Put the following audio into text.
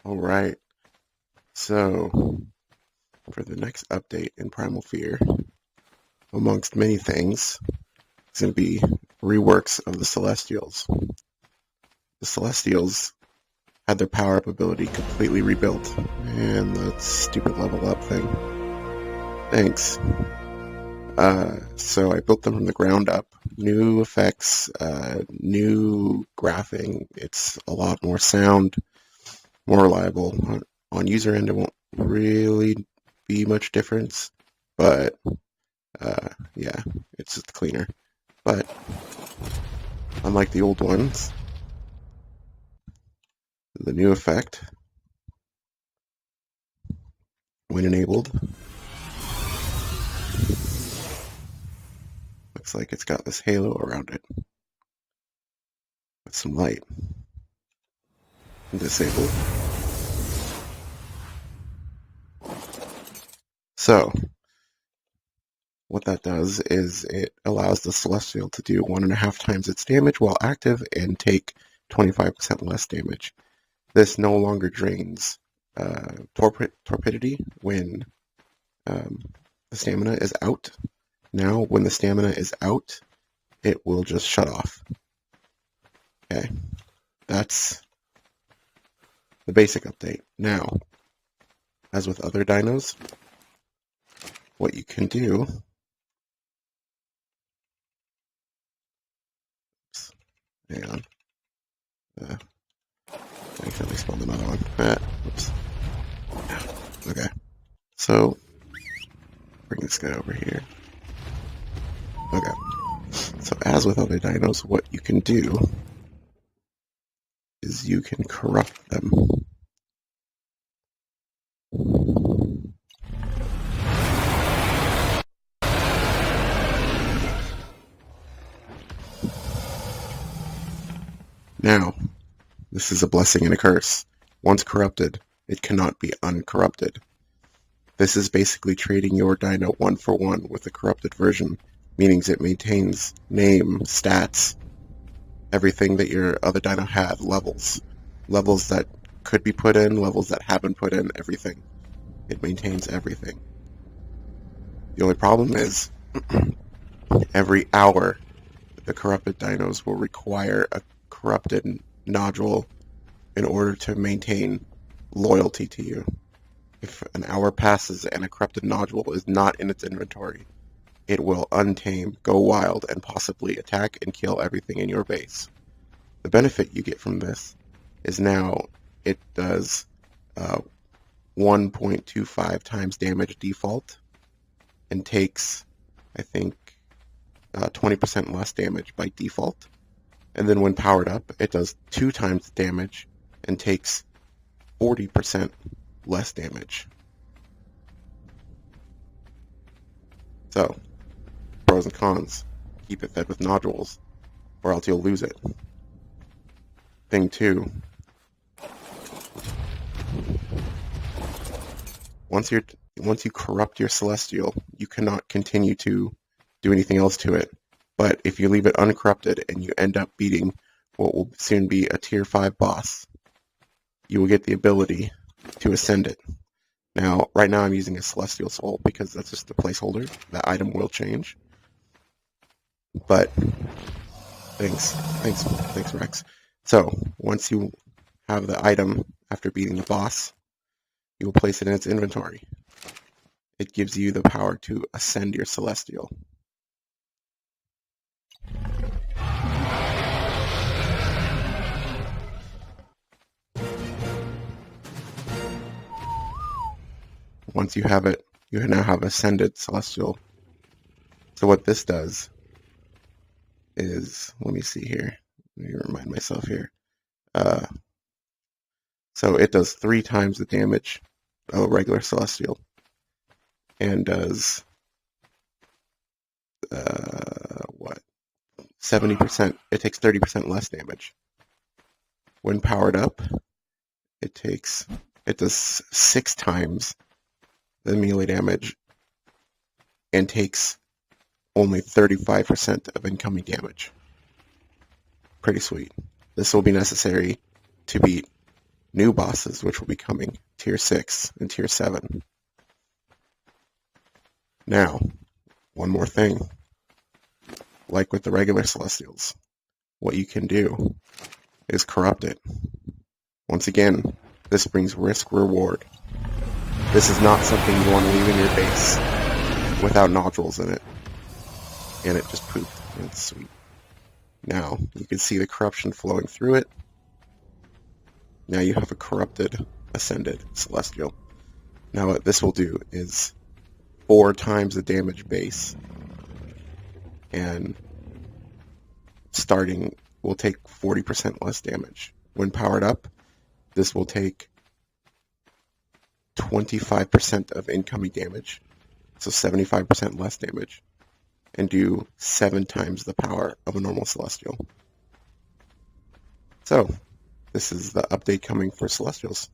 All right. So, for the next update in Primal Fear, amongst many things, it's going to be reworks of the Celestials. The Celestials had their power-up ability completely rebuilt. And that stupid level up thing. Thanks. So I built them from the ground up. New effects, new graphing. It's a lot more sound, more reliable. On user end, it won't really be much difference, but yeah, it's just cleaner. But unlike the old ones, the new effect, when enabled, looks like it's got this halo around it with some light. Disabled. So, what that does is it allows the Celestial to do 1.5 times its damage while active and take 25% less damage. This no longer drains torpidity when the stamina is out. Now, when the stamina is out, it will just shut off. Okay, that's the basic update. Now, as with other dinos, what you can do... Hang on. I accidentally spelled another one. Oops. Okay. So, bring this guy over here. Okay. So, as with other dinos, what you can do is you can corrupt them. Now, this is a blessing and a curse. Once corrupted, it cannot be uncorrupted. This is basically trading your dino 1-for-1 with the corrupted version, meaning it maintains name, stats, everything that your other dino had, levels that could be put in, levels that have been put in, everything. It maintains everything. The only problem is, every hour, the corrupted dinos will require a corrupted nodule in order to maintain loyalty to you. If an hour passes and a corrupted nodule is not in its inventory, it will untame, go wild, and possibly attack and kill everything in your base. The benefit you get from this is now it does 1.25 times damage default and takes, I think, 20% less damage by default. And then when powered up, it does 2 times damage and takes 40% less damage. So, pros and cons. Keep it fed with nodules, or else you'll lose it. Thing 2. Once you corrupt your Celestial, you cannot continue to do anything else to it. But if you leave it uncorrupted and you end up beating what will soon be a tier 5 boss, you will get the ability to ascend it. Now, right now I'm using a Celestial Soul because that's just a placeholder. That item will change. But, thanks Rex. So, once you have the item after beating the boss, you will place it in its inventory. It gives you the power to ascend your Celestial. Once you have it, you now have ascended Celestial. So what this does is, let me see here. Let me remind myself here. So it does 3 times the damage of a regular Celestial, and does 70%. It takes 30% less damage. When powered up, it does 6 times the melee damage and takes only 35% of incoming damage. Pretty sweet. This will be necessary to beat new bosses, which will be coming, Tier 6 and Tier 7. Now, one more thing. Like with the regular Celestials, what you can do is corrupt it. Once again, this brings risk-reward. This is not something you want to leave in your base without nodules in it. And it just pooped. It's sweet. Now, you can see the corruption flowing through it. Now you have a corrupted, ascended Celestial. Now what this will do is 4 times the damage base. And starting will take 40% less damage. When powered up, this will take 25% of incoming damage, so 75% less damage, and do 7 times the power of a normal Celestial. So, this is the update coming for Celestials.